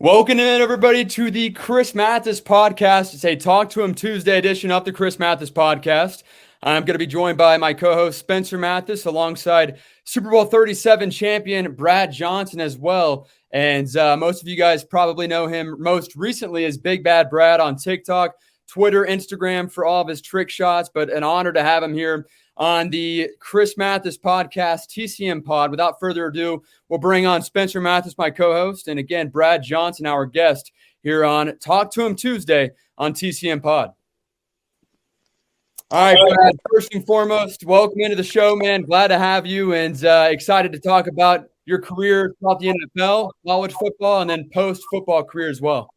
Welcome in, everybody, to the Chris Mathis podcast. It's a Talk to Him Tuesday edition of the Chris Mathis podcast. I'm going to be joined by my co-host Spencer Mathis alongside Super Bowl 37 champion Brad Johnson as well. And most of you guys probably know him most recently as Big Bad Brad on TikTok, Twitter, Instagram for all of his trick shots. But an honor to have him here on the Chris Mathis podcast, TCM pod. Without further ado, we'll bring on Spencer Mathis, my co-host, and again, Brad Johnson, our guest here on Talk to Him Tuesday on TCM pod. All right, Brad, first and foremost, welcome into the show, man. Glad to have you and excited to talk about your career throughout the NFL, college football, and then post-football career as well.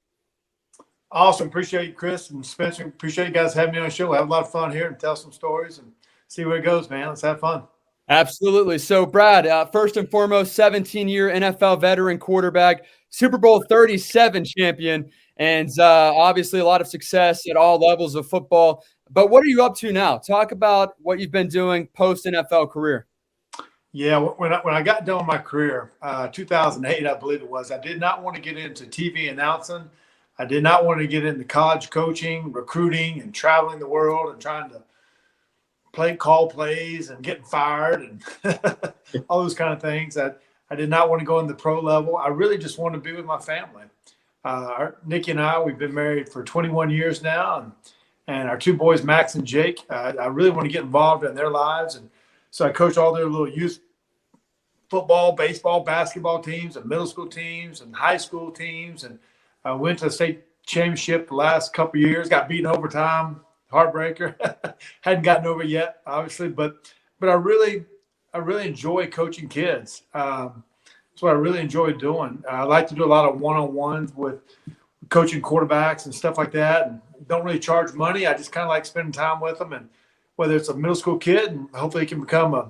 Awesome. Appreciate you, Chris and Spencer. Appreciate you guys having me on the show. We'll have a lot of fun here and tell some stories and see where it goes, man. Let's have fun. Absolutely. So, Brad, first and foremost, 17-year NFL veteran quarterback, Super Bowl 37 champion, and obviously a lot of success at all levels of football. But what are you up to now? Talk about what you've been doing post-NFL career. Yeah, when I got done with my career, 2008, I believe it was, I did not want to get into TV announcing. I did not want to get into college coaching, recruiting, and traveling the world and trying to call plays and getting fired and all those kind of things. I did not want to go in the pro level. I really just wanted to be with my family. Nikki and I, we've been married for 21 years now, and our two boys, Max and Jake, I really want to get involved in their lives. And so I coach all their little youth football, baseball, basketball teams and middle school teams and high school teams. And I went to the state championship the last couple of years, got beaten overtime. Heartbreaker. Hadn't gotten over yet, obviously, but I really enjoy coaching kids. That's what I really enjoy doing. I like to do a lot of one-on-ones with coaching quarterbacks and stuff like that, and don't really charge money. I just kind of like spending time with them, and whether it's a middle school kid and hopefully he can become a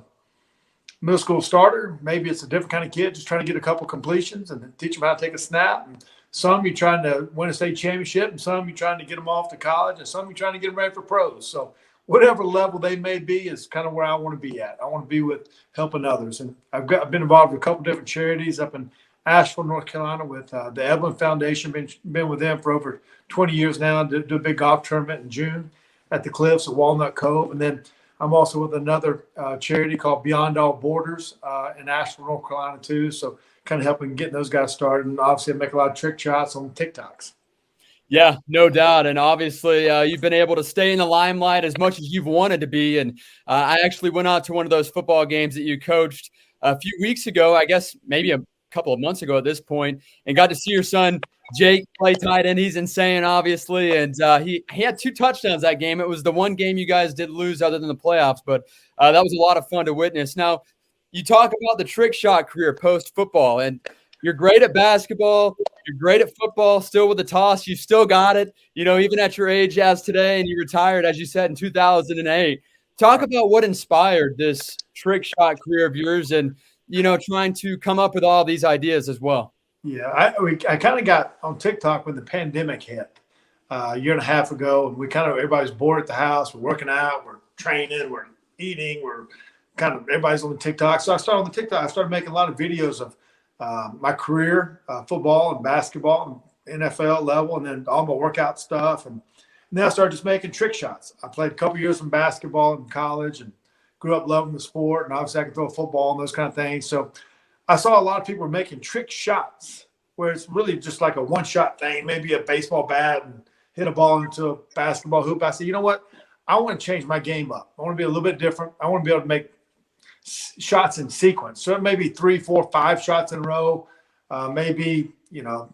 middle school starter, maybe it's a different kind of kid just trying to get a couple completions and teach them how to take a snap. And some you're trying to win a state championship, and some you're trying to get them off to college, and some you're trying to get them ready for pros. So whatever level they may be is kind of where I want to be at. I want to be with helping others. And I've been involved with a couple different charities up in Asheville, North Carolina with the Evelyn Foundation. Been with them for over 20 years now. Do a big golf tournament in June at the Cliffs of Walnut Cove. And then I'm also with another charity called Beyond All Borders in Asheville, North Carolina too. So kind of helping getting those guys started. And obviously I make a lot of trick shots on TikToks. Yeah, no doubt. And obviously you've been able to stay in the limelight as much as you've wanted to be. And I actually went out to one of those football games that you coached a few weeks ago, I guess maybe a couple of months ago at this point, and got to see your son, Jake, play tight end. He's insane, obviously. And he had 2 touchdowns that game. It was the one game you guys did lose other than the playoffs, but that was a lot of fun to witness. Now, you talk about the trick shot career post-football, and you're great at basketball. You're great at football, still with the toss. You still got it, even at your age as today, and you retired, as you said, in 2008. Talk about what inspired this trick shot career of yours and, trying to come up with all these ideas as well. Yeah, I kind of got on TikTok when the pandemic hit a year and a half ago, and everybody's bored at the house. We're working out, we're training, we're eating, everybody's on the TikTok. So I started on the TikTok. I started making a lot of videos of my career, football and basketball and NFL level, and then all my workout stuff. And then I started just making trick shots. I played a couple years in basketball in college and grew up loving the sport. And obviously I could throw a football and those kind of things. So I saw a lot of people were making trick shots where it's really just like a one-shot thing, maybe a baseball bat and hit a ball into a basketball hoop. I said, you know what? I want to change my game up. I want to be a little bit different. I want to be able to make shots in sequence. So it may be 3, 4, 5 shots in a row. Maybe,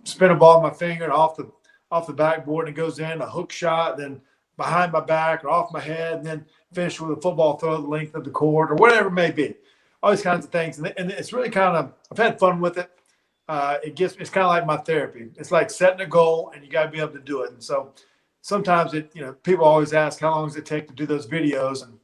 spin a ball with my finger and off the backboard and it goes in, a hook shot, then behind my back or off my head, and then finish with a football throw the length of the court or whatever it may be. All these kinds of things. And it's really I've had fun with it. It's kind of like my therapy. It's like setting a goal and you got to be able to do it. And so sometimes people always ask, how long does it take to do those videos? And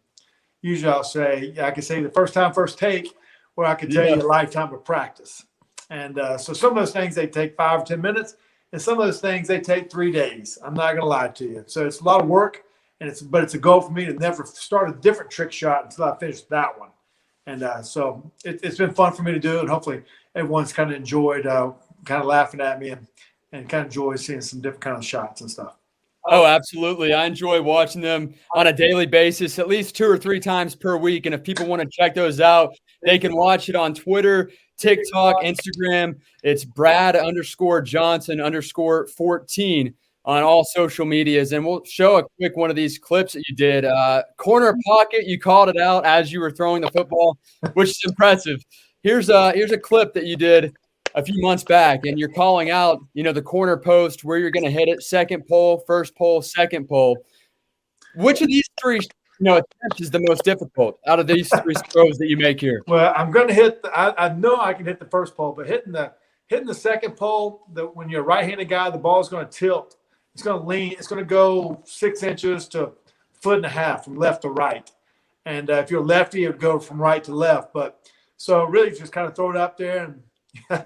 usually I'll say, I can say the first time, first take, or I can tell you a lifetime of practice. And so some of those things, they take 5 or 10 minutes. And some of those things, they take 3 days. I'm not going to lie to you. So it's a lot of work, but it's a goal for me to never start a different trick shot until I finish that one. And so it's been fun for me to do. And hopefully everyone's kind of enjoyed kind of laughing at me and and kind of enjoy seeing some different kind of shots and stuff. Oh, absolutely. I enjoy watching them on a daily basis, at least 2 or 3 times per week. And if people want to check those out, they can watch it on Twitter, TikTok, Instagram. It's Brad_Johnson_14 on all social medias. And we'll show a quick one of these clips that you did. Corner pocket, you called it out as you were throwing the football, which is impressive. Here's a clip that you did a few months back, and you're calling out, the corner post, where you're going to hit it, second pole, first pole, second pole. Which of these three, attempts is the most difficult out of these three throws that you make here? Well, I'm going to hit. I know I can hit the first pole, but hitting the second pole, when you're a right-handed guy, the ball is going to tilt. It's going to lean. It's going to go 6 inches to 1.5 feet from left to right. And if you're lefty, it would go from right to left. But so really, just kind of throw it up there and. Had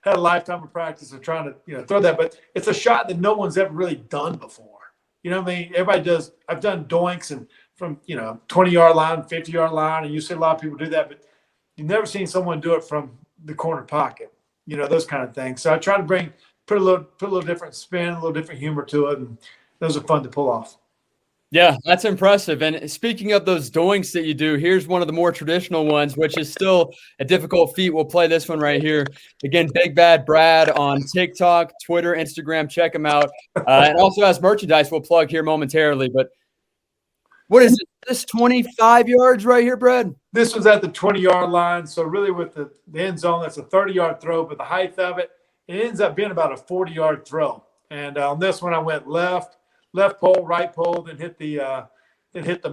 a lifetime of practice of trying to throw that, but it's a shot that no one's ever really done before. You know what I mean? Everybody does. I've done doinks and from 20-yard line, 50-yard line, and you see a lot of people do that, but you've never seen someone do it from the corner pocket. Those kind of things. So I try to put a little different spin, a little different humor to it, and those are fun to pull off. Yeah, that's impressive. And speaking of those doinks that you do, here's one of the more traditional ones, which is still a difficult feat. We'll play this one right here. Again, Big Bad Brad on TikTok, Twitter, Instagram. Check him out. And also has merchandise we'll plug here momentarily. But what is it? This 25 yards right here, Brad? This was at the 20-yard line. So really with the end zone, that's a 30-yard throw. But the height of it ends up being about a 40-yard throw. And on this one, I went left pole, right pole, then hit the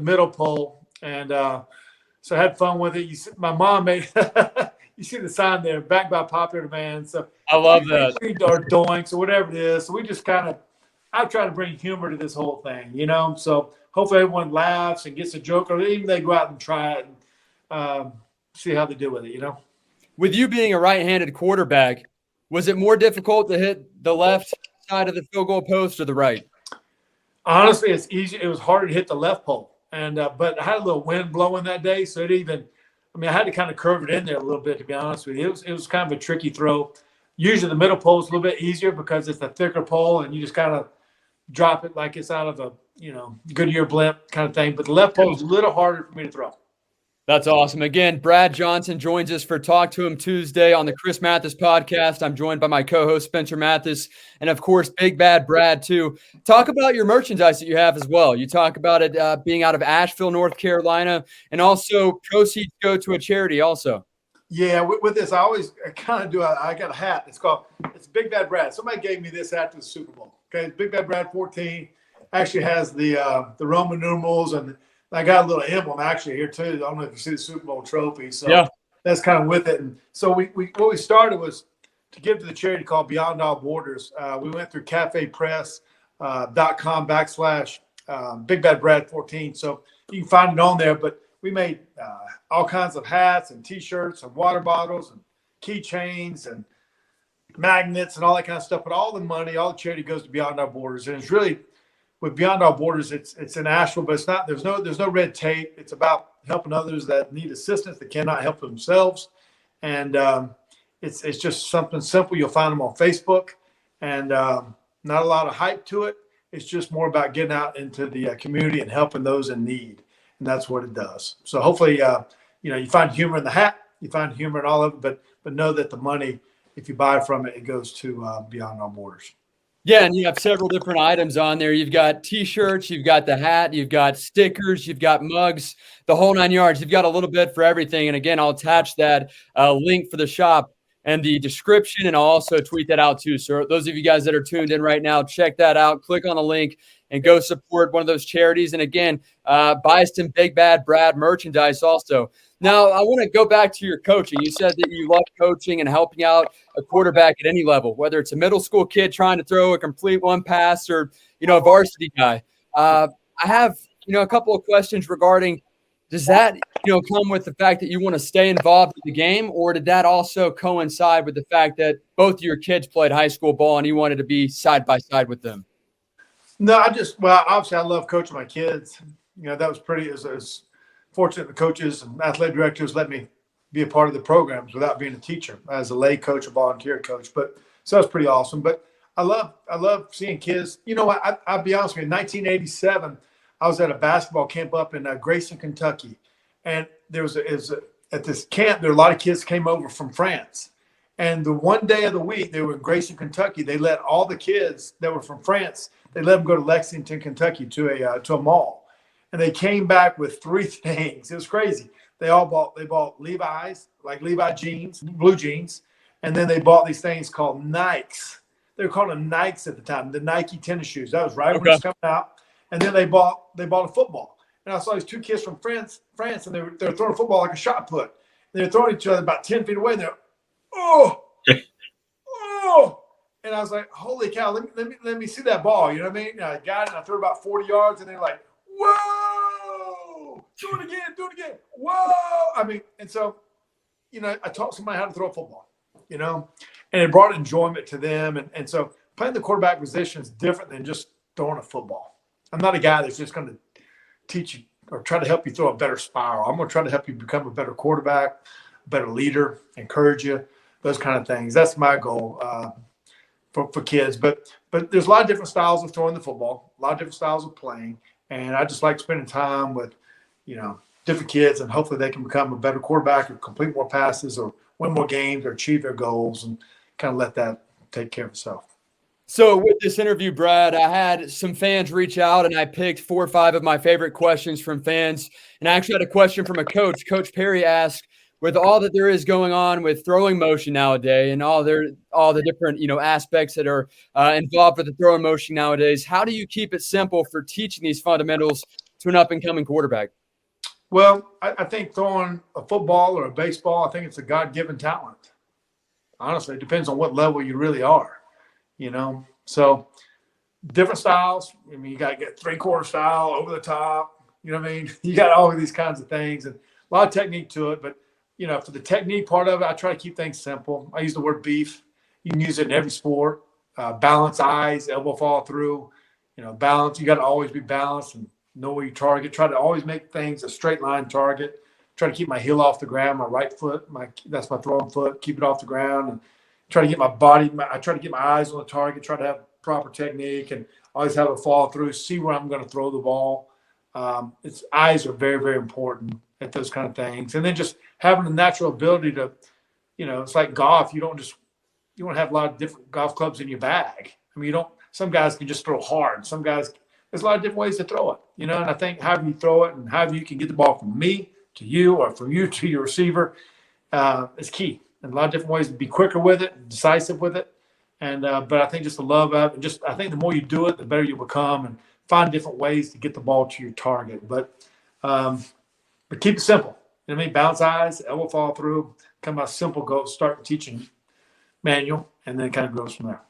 middle pole, and so I had fun with it. My mom made you see the sign there, backed by popular demand. So I love that. Or doinks or whatever it is. So we just I try to bring humor to this whole thing, So hopefully everyone laughs and gets a joke, or even they go out and try it and see how they do with it. With you being a right-handed quarterback, was it more difficult to hit the left side of the field goal post or the right? Honestly, it's easy. It was harder to hit the left pole, and but I had a little wind blowing that day, so I had to kind of curve it in there a little bit, to be honest with you. It was kind of a tricky throw. Usually the middle pole is a little bit easier because it's a thicker pole, and you just kind of drop it like it's out of a Goodyear blimp kind of thing. But the left pole is a little harder for me to throw. That's awesome. Again, Brad Johnson joins us for Talk to Him Tuesday on the Chris Mathis podcast. I'm joined by my co-host, Spencer Mathis, and, of course, Big Bad Brad, too. Talk about your merchandise that you have as well. You talk about it being out of Asheville, North Carolina, and also proceeds go to a charity also. Yeah, with this, I kind of I got a hat. It's Big Bad Brad. Somebody gave me this after the Super Bowl. Okay, Big Bad Brad 14 actually has the Roman numerals, and I got a little emblem actually here too. I don't know if you see the Super Bowl trophy. So yeah, that's kind of with it. And so what we started was to give to the charity called Beyond All Borders. We went through cafepress.com/ Big Bad Brad 14. So you can find it on there. But we made all kinds of hats and T-shirts and water bottles and keychains and magnets and all that kind of stuff. But all the money, all the charity goes to Beyond Our Borders. And it's really, with Beyond Our Borders, it's in Asheville, but it's not. There's no red tape. It's about helping others that need assistance that cannot help themselves, and it's just something simple. You'll find them on Facebook, and not a lot of hype to it. It's just more about getting out into the community and helping those in need, and that's what it does. So hopefully, you find humor in the hat, you find humor in all of it, but know that the money, if you buy from it, it goes to Beyond Our Borders. Yeah, and you have several different items on there. You've got T-shirts, you've got the hat, you've got stickers, you've got mugs, the whole 9 yards. You've got a little bit for everything. And again, I'll attach that link for the shop and the description, and I'll also tweet that out too. So those of you guys that are tuned in right now, check that out. Click on the link and go support one of those charities. And again, buy some Big Bad Brad merchandise also. Now, I want to go back to your coaching. You said that you love coaching and helping out a quarterback at any level, whether it's a middle school kid trying to throw a complete one pass or, a varsity guy. I have, a couple of questions regarding, does that, come with the fact that you want to stay involved in the game, or did that also coincide with the fact that both of your kids played high school ball and you wanted to be side by side with them? No, obviously I love coaching my kids. That was pretty, as fortunate the coaches and athletic directors let me be a part of the programs without being a teacher as a lay coach, a volunteer coach. But so that's pretty awesome. But I love seeing kids. You know what? I'll be honest with you. In 1987, I was at a basketball camp up in Grayson, Kentucky, and at this camp there were a lot of kids came over from France. And the one day of the week they were in Grayson, Kentucky, they let all the kids that were from France, they let them go to Lexington, Kentucky to a mall, and they came back with three things. It was crazy. They bought Levi's, like Levi jeans, blue jeans, and then they bought these things called Nikes. They were called them Nikes at the time, the Nike tennis shoes. That was right when it was coming out. And then they bought a football. And I saw these two kids from France, and they were throwing a football like a shot put. And they were throwing each other about 10 feet away. And they're, oh, oh. And I was like, holy cow, let me see that ball. You know what I mean? And I got it, and I threw about 40 yards, and they're like, whoa, do it again. Whoa. I mean, and so, I taught somebody how to throw a football, and it brought enjoyment to them. And so playing the quarterback position is different than just throwing a football. I'm not a guy that's just going to teach you or try to help you throw a better spiral. I'm going to try to help you become a better quarterback, a better leader, encourage you, those kind of things. That's my goal for kids. But there's a lot of different styles of throwing the football, a lot of different styles of playing. And I just like spending time with, different kids, and hopefully they can become a better quarterback or complete more passes or win more games or achieve their goals, and kind of let that take care of itself. So with this interview, Brad, I had some fans reach out, and I picked 4 or 5 of my favorite questions from fans. And I actually had a question from a coach. Coach Perry asked, with all that there is going on with throwing motion nowadays and all the different aspects that are involved with the throwing motion nowadays, how do you keep it simple for teaching these fundamentals to an up-and-coming quarterback? Well, I think throwing a football or a baseball, I think it's a God-given talent. Honestly, it depends on what level you really are, So different styles. I mean, you got to get three-quarter style, over the top. You know what I mean? You got all of these kinds of things, and a lot of technique to it. But, for the technique part of it, I try to keep things simple. I use the word beef. You can use it in every sport. Balance eyes, elbow fall through. Balance. You got to always be balanced and know where you target. Try to always make things a straight line target. Try to keep my heel off the ground, my right foot, that's my throwing foot, keep it off the ground, and try to get I try to get my eyes on the target, try to have proper technique, and always have a fall through, see where I'm going to throw the ball. Eyes are very, very important at those kind of things. And then just having the natural ability to, it's like golf. You don't have a lot of different golf clubs in your bag. I mean, some guys can just throw hard. Some guys, there's a lot of different ways to throw it, and I think how you throw it and how you can get the ball from me to you or from you to your receiver is key. And a lot of different ways to be quicker with it, decisive with it. And but I think just the love of it, I think the more you do it, the better you become, and find different ways to get the ball to your target. But keep it simple. You know what I mean? Bounce eyes, elbow fall through, kind of a simple go, start teaching manual, and then it kind of goes from there.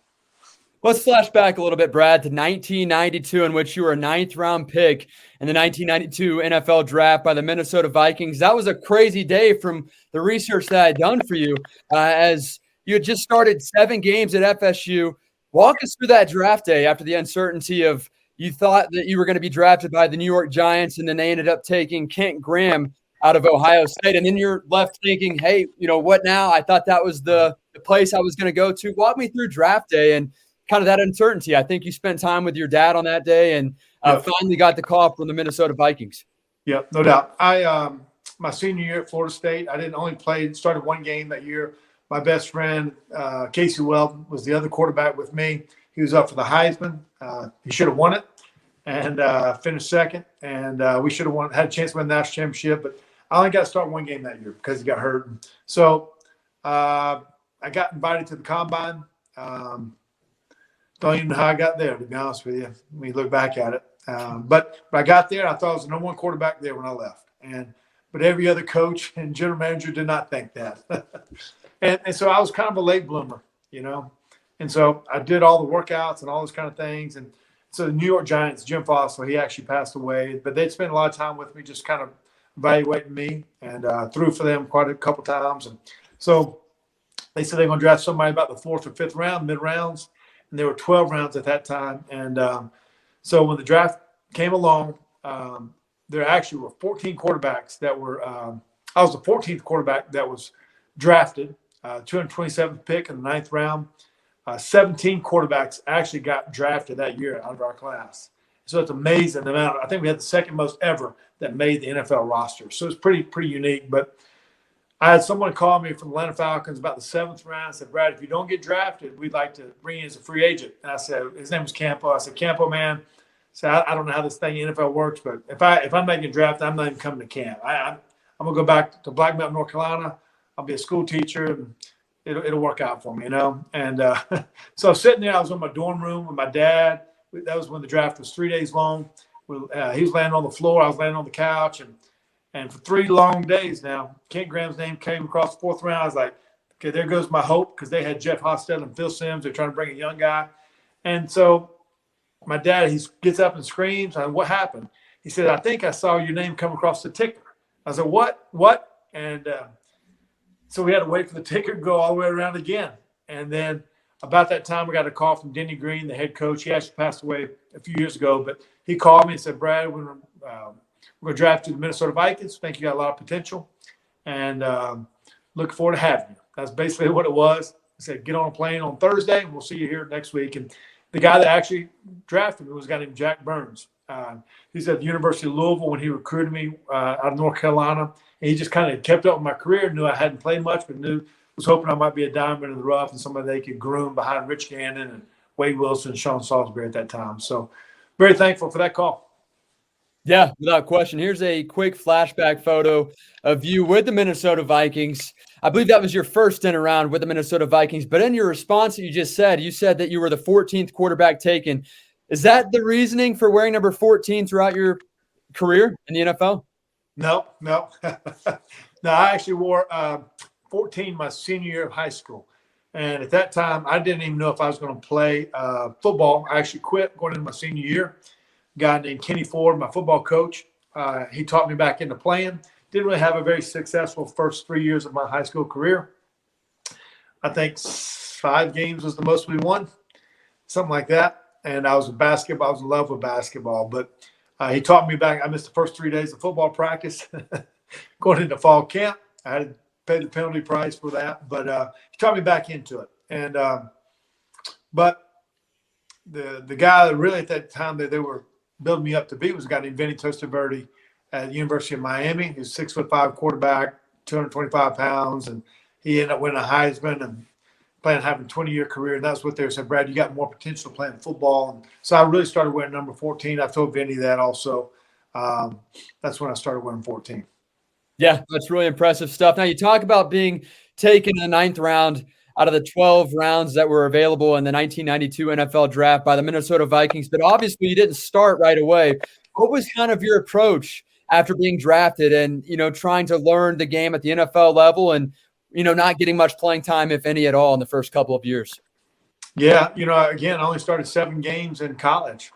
Let's flash back a little bit, Brad, to 1992, in which you were a 9th-round pick in the 1992 NFL draft by the Minnesota Vikings. That was a crazy day from the research that I had done for you, as you had just started 7 games at FSU. Walk us through that draft day after the uncertainty of you thought that you were going to be drafted by the New York Giants, and then they ended up taking Kent Graham out of Ohio State. And then you're left thinking, hey, what now? I thought that was the place I was going to go to. Walk me through draft day and kind of that uncertainty. I think you spent time with your dad on that day, and finally got the call from the Minnesota Vikings. Yeah, no doubt. My senior year at Florida State, I didn't only started 1 game that year. My best friend, Casey Weldon, was the other quarterback with me. He was up for the Heisman. He should have won it and finished second. And we should have had a chance to win the national championship. But I only got to start 1 game that year because he got hurt. So I got invited to the combine. Don't even know how I got there, to be honest with you, when you look back at it. But I got there, and I thought I was the number 1 quarterback there when I left. But every other coach and general manager did not think that. and so I was kind of a late bloomer, And so I did all the workouts and all those kind of things. And so the New York Giants, Jim Fossil, he actually passed away. But they'd spent a lot of time with me just kind of evaluating me, and threw for them quite a couple times. And so they said they're going to draft somebody about the 4th or 5th round, mid-rounds. And there were 12 rounds at that time. And so when the draft came along, there actually were 14 quarterbacks that were I was the 14th quarterback that was drafted, 227th pick in the 9th round. 17 quarterbacks actually got drafted that year out of our class. So it's amazing the amount. I think we had the second most ever that made the NFL roster. So it's pretty unique. But I had someone call me from the Atlanta Falcons about the 7th round. I said, Brad, if you don't get drafted, we'd like to bring you as a free agent. And I said, his name was Campo. I said, Campo, man. So I don't know how this thing NFL works, but if I'm making a draft, I'm not even coming to camp. I'm gonna go back to Black Mountain, North Carolina. I'll be a school teacher, and it'll work out for me, you know. And so sitting there, I was in my dorm room with my dad. That was when the draft was 3 days long. He was laying on the floor, I was laying on the couch, and for 3 long days now, Kent Graham's name came across the 4th round. I was like, okay, there goes my hope, because they had Jeff Hostetler and Phil Simms. They're trying to bring a young guy, and so my dad, he gets up and screams. I said, what happened? He said, I think I saw your name come across the ticker. I said, what? And so we had to wait for the ticker to go all the way around again. And then about that time, we got a call from Denny Green, the head coach. He actually passed away a few years ago, but he called me and said, Brad, we're going to draft you the Minnesota Vikings. Think you got a lot of potential, and looking forward to having you. That's basically what it was. I said, get on a plane on Thursday, and we'll see you here next week. And the guy that actually drafted me was a guy named Jack Burns. He's at the University of Louisville when he recruited me out of North Carolina. And he just kind of kept up with my career, knew I hadn't played much, but was hoping I might be a diamond in the rough and somebody they could groom behind Rich Gannon and Wade Wilson and Sean Salisbury at that time. So very thankful for that call. Yeah, without question. Here's a quick flashback photo of you with the Minnesota Vikings. I believe that was your first stint around with the Minnesota Vikings. But in your response that you said that you were the 14th quarterback taken. Is that the reasoning for wearing number 14 throughout your career in the NFL? No. No, I actually wore 14 my senior year of high school. And at that time, I didn't even know if I was going to play football. I actually quit going into my senior year. A guy named Kenny Ford, my football coach, he taught me back into playing. Didn't really have a very successful first 3 years of my high school career. I think 5 games was the most we won, something like that. And I was in basketball. I was in love with basketball. But he taught me back. I missed the first 3 days of football practice going into fall camp. I had to pay the penalty price for that. But he taught me back into it. And but the guy that really at that time that they were building me up to be was a guy named Vinny Testaverde at the University of Miami. He's 6'5" quarterback, 225 pounds, and he ended up winning a Heisman and having a 20-year career. And that's what they said, Brad, you got more potential playing football. And so I really started wearing number 14. I told Vinny that also. That's when I started wearing 14. Yeah, that's really impressive stuff. Now, you talk about being taken in the 9th round out of the 12 rounds that were available in the 1992 NFL draft by the Minnesota Vikings, but obviously you didn't start right away. What was kind of your approach after being drafted and, trying to learn the game at the NFL level and, not getting much playing time, if any at all, in the first couple of years? Yeah, again, I only started 7 games in college.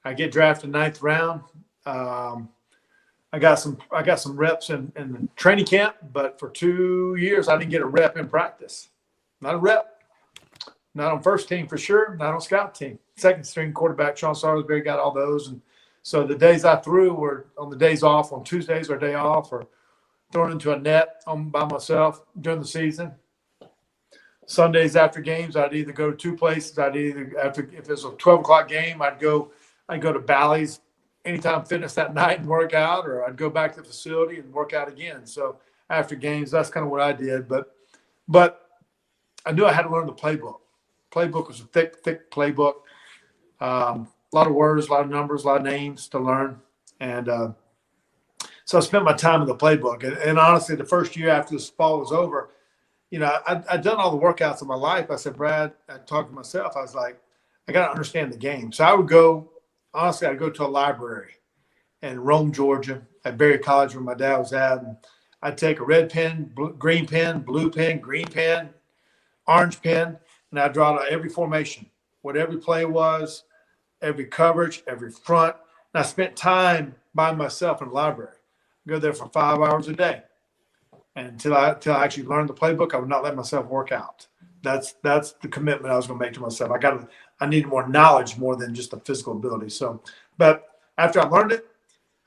I get drafted 9th round. I got some reps in the training camp, but for 2 years I didn't get a rep in practice. Not a rep. Not on first team for sure. Not on scout team. Second string quarterback Sean Salisbury got all those, and so the days I threw were on the days off, on Tuesdays or day off, or thrown into a net by myself during the season. Sundays after games, I'd either go to 2 places. If it was a 12 o'clock game, I'd go to Bally's Anytime Fitness that night and work out, or I'd go back to the facility and work out again. So after games, that's kind of what I did. But I knew I had to learn the playbook. Playbook was a thick playbook. A lot of words, a lot of numbers, a lot of names to learn. And so I spent my time in the playbook. And honestly, the first year after this fall was over, I'd done all the workouts of my life. I said, Brad, I talked to myself. I was like, I got to understand the game. So I'd go to a library in Rome, Georgia, at Berry College where my dad was at. And I'd take a red pen, green pen, blue pen, green pen, orange pen, and I'd draw out every formation, what every play was, every coverage, every front. And I spent time by myself in the library. I'd go there for 5 hours a day. And until I actually learned the playbook, I would not let myself work out. That's the commitment I was going to make to myself. I needed more knowledge more than just the physical ability. So, but after I learned it,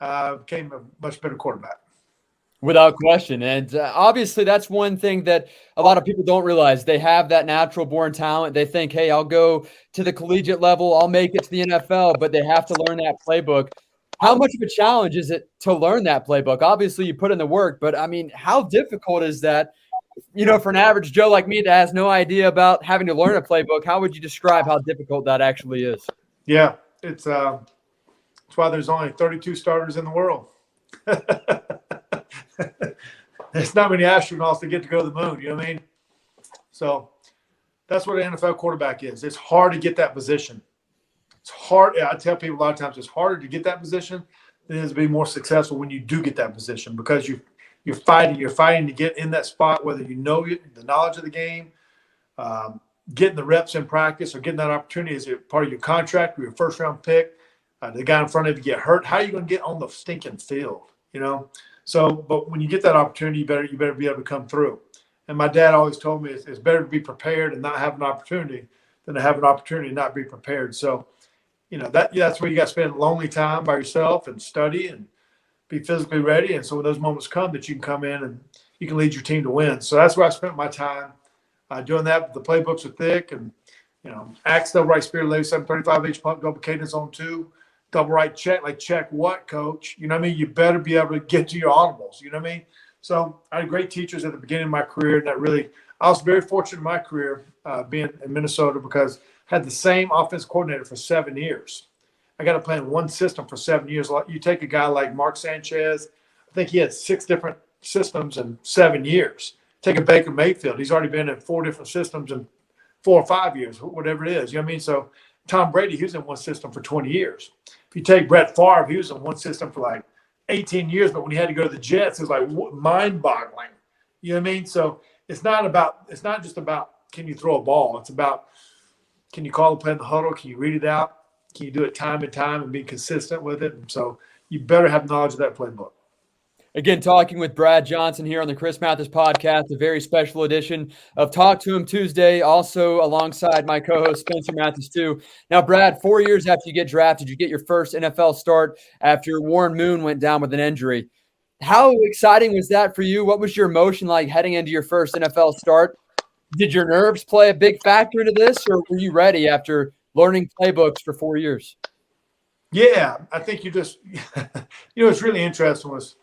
I became a much better quarterback. Without question. And obviously, that's one thing that a lot of people don't realize. They have that natural born talent. They think, hey, I'll go to the collegiate level, I'll make it to the NFL, but they have to learn that playbook. How much of a challenge is it to learn that playbook? Obviously, you put in the work, but I mean, how difficult is that? For an average Joe like me that has no idea about having to learn a playbook, how would you describe how difficult that actually is? Yeah, it's why there's only 32 starters in the world. There's not many astronauts that get to go to the moon. You know what I mean? So that's what an NFL quarterback is. It's hard to get that position. It's hard. I tell people a lot of times it's harder to get that position than it is to be more successful when you do get that position, because you're fighting. You're fighting to get in that spot, whether you know it, the knowledge of the game, getting the reps in practice, or getting that opportunity as part of your contract or your first round pick. The guy in front of you get hurt. How are you going to get on the stinking field? So, but when you get that opportunity, you better be able to come through. And my dad always told me it's better to be prepared and not have an opportunity than to have an opportunity and not be prepared. So, that's where you got to spend lonely time by yourself and study and be physically ready. And so when those moments come, that you can come in and you can lead your team to win. So that's where I spent my time doing that. The playbooks are thick, and axe, double right spear, leg 735H pump, double cadence on 2. Double right check, like check what, coach? You know what I mean? You better be able to get to your audibles. You know what I mean? So I had great teachers at the beginning of my career, and I was very fortunate in my career being in Minnesota, because I had the same offensive coordinator for 7 years. I got to play in one system for 7 years. You take a guy like Mark Sanchez, I think he had 6 different systems in 7 years. Take a Baker Mayfield. He's already been in 4 different systems in 4 or 5 years, whatever it is. You know what I mean? So Tom Brady, he was in one system for 20 years. If you take Brett Favre, he was in one system for like 18 years, but when he had to go to the Jets, it was like mind-boggling. You know what I mean? So it's not just about can you throw a ball. It's about, can you call the play in the huddle? Can you read it out? Can you do it time and time and be consistent with it? And so you better have knowledge of that playbook. Again, talking with Brad Johnson here on the Chris Mathis podcast, a very special edition of Talk to Him Tuesday, also alongside my co-host Spencer Mathis too. Now, Brad, 4 years after you get drafted, you get your first NFL start after Warren Moon went down with an injury. How exciting was that for you? What was your emotion like heading into your first NFL start? Did your nerves play a big factor into this, or were you ready after learning playbooks for 4 years? Yeah, I think what's really interesting was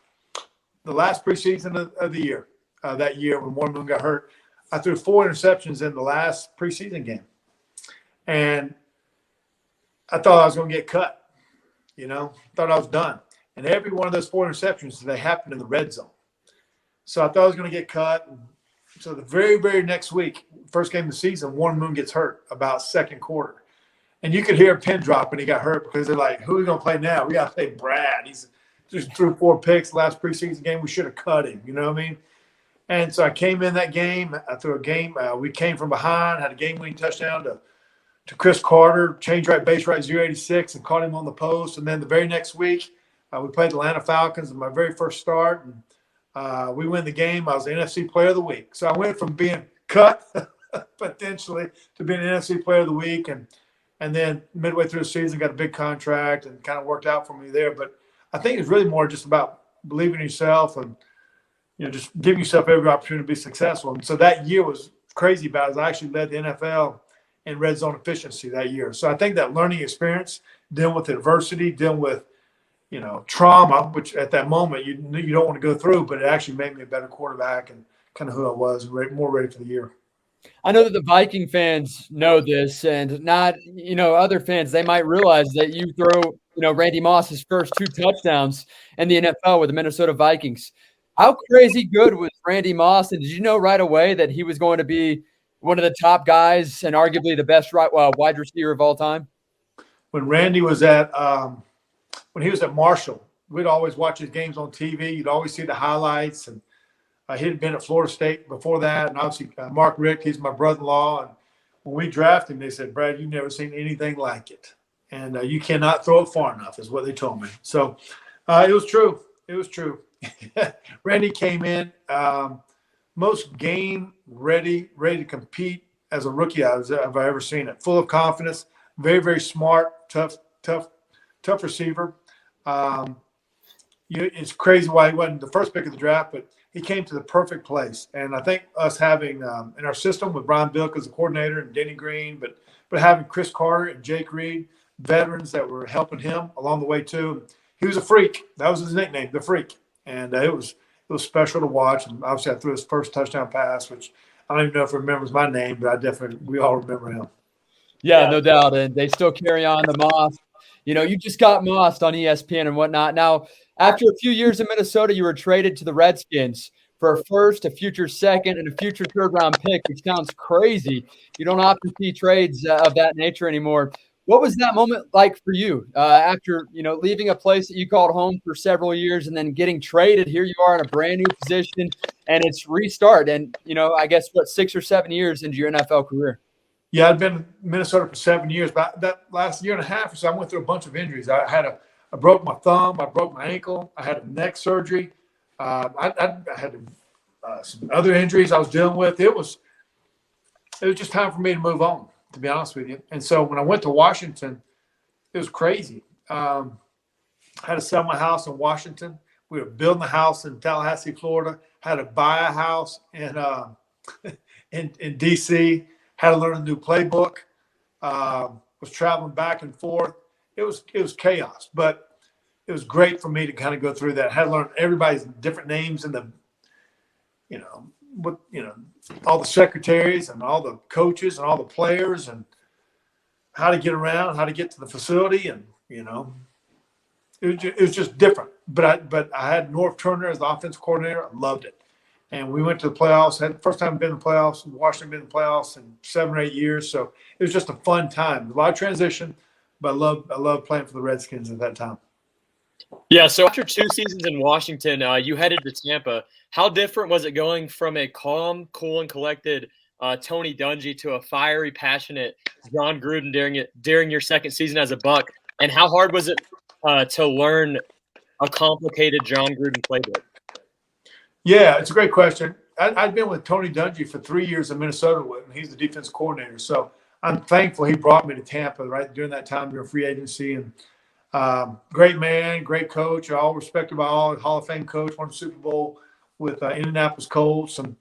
the last preseason of the year, that year when Warren Moon got hurt, I threw 4 interceptions in the last preseason game. And I thought I was going to get cut, thought I was done. And every one of those 4 interceptions, they happened in the red zone. So I thought I was going to get cut. So the very, very next week, first game of the season, Warren Moon gets hurt about second quarter. And you could hear a pin drop when he got hurt, because they're like, who are we going to play now? We got to play Brad. He's just threw 4 picks last preseason game. We should have cut him. You know what I mean? And so I came in that game. I threw a game. We came from behind, had a game-winning touchdown to Chris Carter, change right, base right, 086, and caught him on the post. And then the very next week, we played the Atlanta Falcons in my very first start. And we win the game. I was the NFC Player of the Week. So I went from being cut potentially to being an NFC Player of the Week. And then midway through the season, got a big contract, and kind of worked out for me there. But I think it's really more just about believing in yourself and, just giving yourself every opportunity to be successful. And so that year was crazy about it. I actually led the NFL in red zone efficiency that year. So I think that learning experience, dealing with adversity, dealing with, trauma, which at that moment you don't want to go through, but it actually made me a better quarterback and kind of who I was, more ready for the year. I know that the Viking fans know this, and not, other fans, they might realize that you throw, Randy Moss's first 2 touchdowns in the NFL with the Minnesota Vikings. How crazy good was Randy Moss? And did you know right away that he was going to be one of the top guys and arguably the best wide receiver of all time? When Randy was when he was at Marshall, we'd always watch his games on TV. You'd always see the highlights, and he had been at Florida State before that. And obviously Mark Richt, he's my brother-in-law. And when we drafted him, they said, Brad, you've never seen anything like it. And you cannot throw it far enough, is what they told me. So it was true. It was true. Randy came in most game ready to compete as a rookie I've ever seen it. Full of confidence, very, very smart, tough receiver. it's crazy why he wasn't the first pick of the draft, but he came to the perfect place. And I think us having in our system with Brian Bilk as a coordinator and Denny Green, but having Chris Carter and Jake Reed, veterans that were helping him along the way too. He was a freak. That was his nickname, the Freak. And it was special to watch. And obviously, I threw his first touchdown pass, which I don't even know if he remembers my name, but we all remember him. Yeah, no doubt. And they still carry on the moss. You just got mossed on ESPN and whatnot. Now, after a few years in Minnesota, you were traded to the Redskins for a first, a future second, and a future third-round pick, which sounds crazy. You don't often see trades of that nature anymore. What was that moment like for you after, leaving a place that you called home for several years and then getting traded? Here you are in a brand new position, and it's restart. And, I guess, 6 or 7 years into your NFL career? Yeah, I'd been in Minnesota for 7 years, but that last year and a half or so, I went through a bunch of injuries. I broke my thumb, I broke my ankle, I had a neck surgery, I had some other injuries I was dealing with. It was just time for me to move on, to be honest with you. And so when I went to Washington, it was crazy. I had to sell my house in Washington. We were building a house in Tallahassee, Florida. Had to buy a house in D.C. Had to learn a new playbook. Was traveling back and forth. It was chaos, but it was great for me to kind of go through that. Had to learn everybody's different names and all the secretaries and all the coaches and all the players and how to get around, how to get to the facility, and it was just different. But I had Norv Turner as the offensive coordinator. I loved it. And we went to the playoffs. First time I've been in the playoffs. Washington been in the playoffs in 7 or 8 years. So it was just a fun time. A lot of transition, but I love playing for the Redskins at that time. Yeah, so after 2 seasons in Washington, you headed to Tampa. How different was it going from a calm, cool, and collected Tony Dungy to a fiery, passionate John Gruden during your second season as a Buc? And how hard was it to learn a complicated John Gruden playbook? Yeah, it's a great question. I'd been with Tony Dungy for 3 years in Minnesota with him. He's the defense coordinator. So I'm thankful he brought me to Tampa right during that time during free agency. And great man, great coach, all respected by all, Hall of Fame coach, won the Super Bowl with Indianapolis Colts. And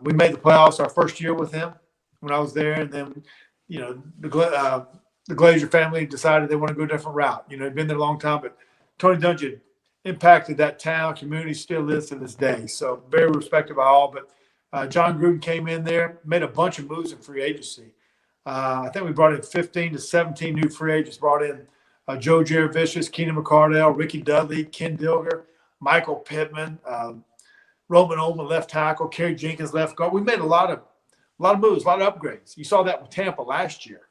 we made the playoffs our first year with him when I was there. And then, the Glazer family decided they want to go a different route. He'd been there a long time, but Tony Dungy impacted that town, community, still is to this day. So very respected by all. But John Gruden came in there, made a bunch of moves in free agency. I think we brought in 15 to 17 new free agents, brought in Joe Jaravicius, Keenan McCardell, Ricky Dudley, Ken Dilger, Michael Pittman, Roman Ullman, left tackle, Kerry Jenkins, left guard. We made a lot of moves, a lot of upgrades. You saw that with Tampa last year.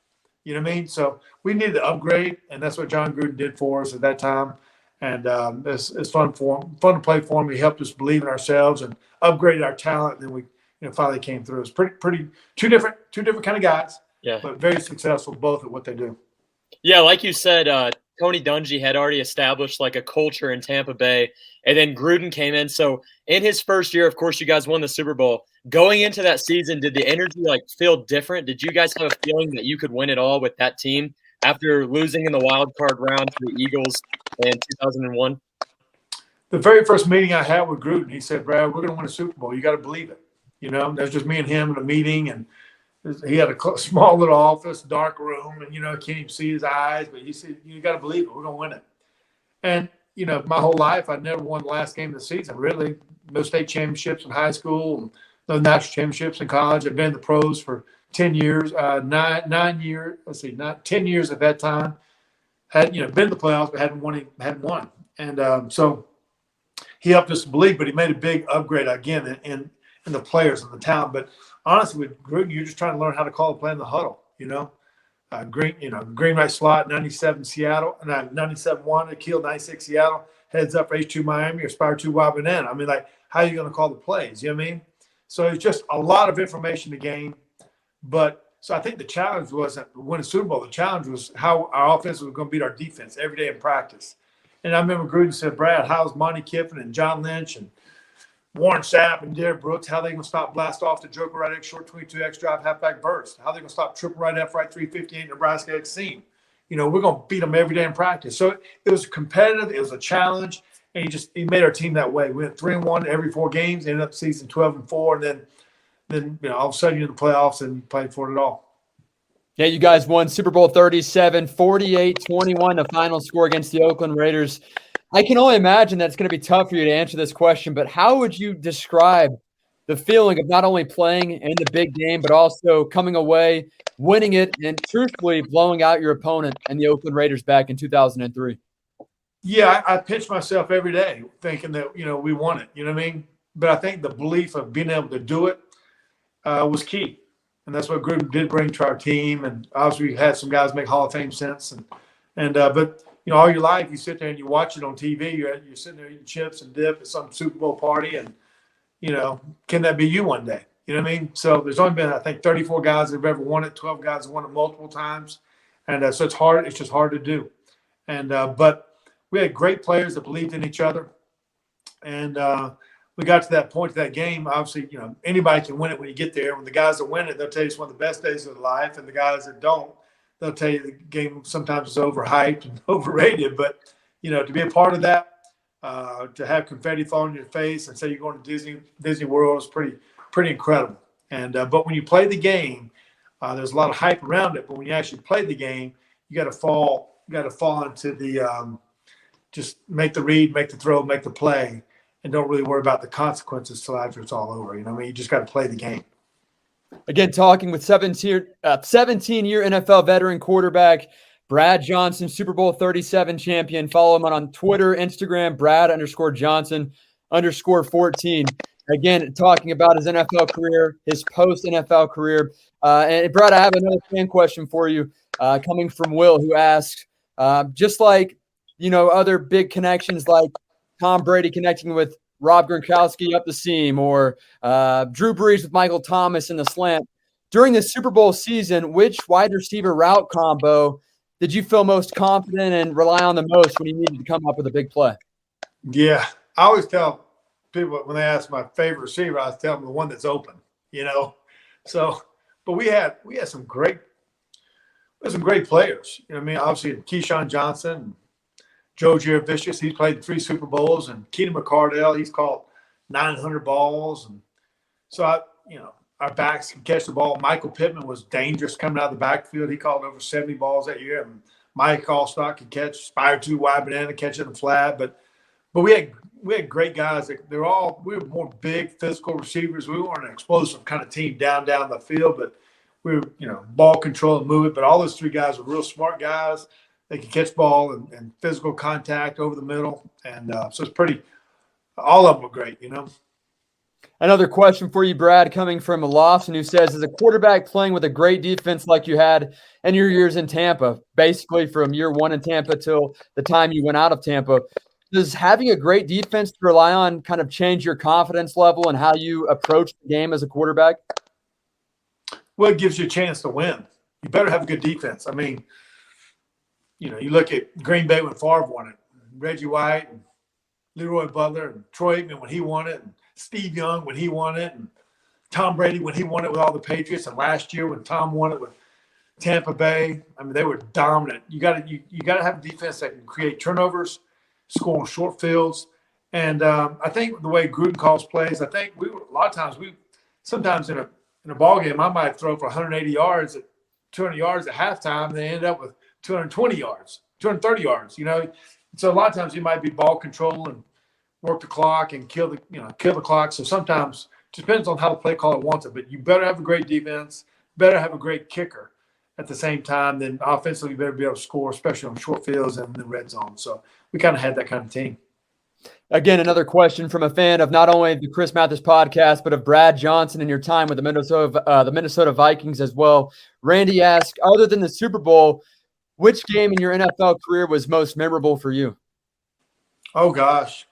You know what I mean? So we needed to upgrade, and that's what John Gruden did for us at that time. And it's fun to play for him. He helped us believe in ourselves and upgraded our talent. And then we finally came through. It's pretty two different kind of guys, yeah, but very successful both at what they do. Yeah, like you said, Tony Dungy had already established like a culture in Tampa Bay, and then Gruden came in. So in his first year, of course, you guys won the Super Bowl. Going into that season, did the energy feel different? Did you guys have a feeling that you could win it all with that team after losing in the wild card round to the Eagles in 2001? The very first meeting I had with Gruden, he said, "Brad, we're going to win a Super Bowl. You got to believe it." That's just me and him in a meeting, and he had a small little office, dark room, and can't even see his eyes. But he said, "You got to believe it. We're going to win it." And my whole life, I'd never won the last game of the season. Really, no state championships in high school, and no national championships in college. I've been in the pros for 10 years, 9 years. Let's see, not 10 years at that time. Had been in the playoffs, but hadn't won. And so he helped us believe, but he made a big upgrade again in the players and the talent. But honestly, with Gruden, you're just trying to learn how to call a play in the huddle. Green right slot, 97 Seattle, 97 1 Akil, 96 Seattle, heads up H2 Miami or Spire 2 wide banana. I mean, how are you going to call the plays? You know what I mean? So it's just a lot of information to gain. But so I think the challenge wasn't win a Super Bowl. The challenge was how our offense was going to beat our defense every day in practice. And I remember Gruden said, "Brad, how's Monty Kiffin and John Lynch and Warren Sapp and Derek Brooks, how they going to stop blast off the Joker right X short 22X drive halfback burst? How they going to stop triple right F right 358 Nebraska X seam? We're going to beat them every day in practice." So it was competitive. It was a challenge. And he made our team that way. We went 3-1 every 4 games, ended up season 12-4, and then all of a sudden you're in the playoffs and you played for it all. Yeah, you guys won Super Bowl 37, 48-21, the final score against the Oakland Raiders. I can only imagine that it's going to be tough for you to answer this question, but how would you describe the feeling of not only playing in the big game, but also coming away, winning it, and truthfully blowing out your opponent and the Oakland Raiders back in 2003? Yeah, I pinch myself every day thinking that, we won it. You know what I mean? But I think the belief of being able to do it was key. And that's what Gruden did bring to our team. And obviously we had some guys make Hall of Fame sense. But all your life you sit there and you watch it on TV. You're sitting there eating chips and dip at some Super Bowl party, and can that be you one day? You know what I mean? So there's only been, I think, 34 guys that have ever won it. 12 guys have won it multiple times, and so it's hard. It's just hard to do. And but we had great players that believed in each other, and we got to that point, to that game. Obviously, anybody can win it when you get there. When the guys that win it, they'll tell you it's one of the best days of their life, and the guys that don't, they'll tell you the game sometimes is overhyped and overrated. But to be a part of that, to have confetti fall in your face and say you're going to Disney World is pretty incredible. And but when you play the game, there's a lot of hype around it. But when you actually play the game, you got to fall into the just make the read, make the throw, make the play, and don't really worry about the consequences till after it's all over. You just got to play the game. Again, talking with 17-year NFL veteran quarterback Brad Johnson, Super Bowl 37 champion. Follow him on Twitter, Instagram, Brad_Johnson_14. Again, talking about his NFL career, his post-NFL career. And Brad, I have another fan question for you coming from Will, who asks, just like, other big connections like Tom Brady connecting with Rob Gronkowski up the seam, or Drew Brees with Michael Thomas in the slant. During the Super Bowl season, which wide receiver route combo did you feel most confident and rely on the most when you needed to come up with a big play? Yeah, I always tell people when they ask my favorite receiver, I tell them the one that's open. So, but we had some great players. Obviously Keyshawn Johnson, Joe Jurevicius, he's played 3 Super Bowls, and Keenan McCardell, he's caught 900 balls, and so our backs can catch the ball. Michael Pittman was dangerous coming out of the backfield. He caught over 70 balls that year. And Mike Allstock could catch Spire 2 wide banana, catch it in the flat. But we had great guys. We were more big physical receivers. We weren't an explosive kind of team down the field, but we were, ball control and move it. But all those 3 guys were real smart guys. They could catch ball and physical contact over the middle. And so it's all of them were great, Another question for you, Brad, coming from Lawson, who says, as a quarterback playing with a great defense like you had in your years in Tampa, basically from year 1 in Tampa till the time you went out of Tampa, does having a great defense to rely on kind of change your confidence level and how you approach the game as a quarterback? Well, it gives you a chance to win. You better have a good defense. You look at Green Bay when Favre won it, Reggie White, and Leroy Butler, and Troy Aikman when he won it, and Steve Young when he won it, and Tom Brady when he won it with all the Patriots, and last year when Tom won it with Tampa Bay. They were dominant. You got to have a defense that can create turnovers, score on short fields, and I think the way Gruden calls plays, I think sometimes in a ball game, I might throw for 180 yards at 200 yards at halftime, and they end up with 220 yards, 230 yards. So a lot of times you might be ball control and work the clock and kill the clock. So sometimes it depends on how the play caller wants it. But you better have a great defense, better have a great kicker at the same time. Then offensively, you better be able to score, especially on short fields and the red zone. So we kind of had that kind of team. Again, another question from a fan of not only the Chris Mathis podcast, but of Brad Johnson and your time with the Minnesota Vikings as well. Randy asked, other than the Super Bowl, which game in your NFL career was most memorable for you? Oh, gosh.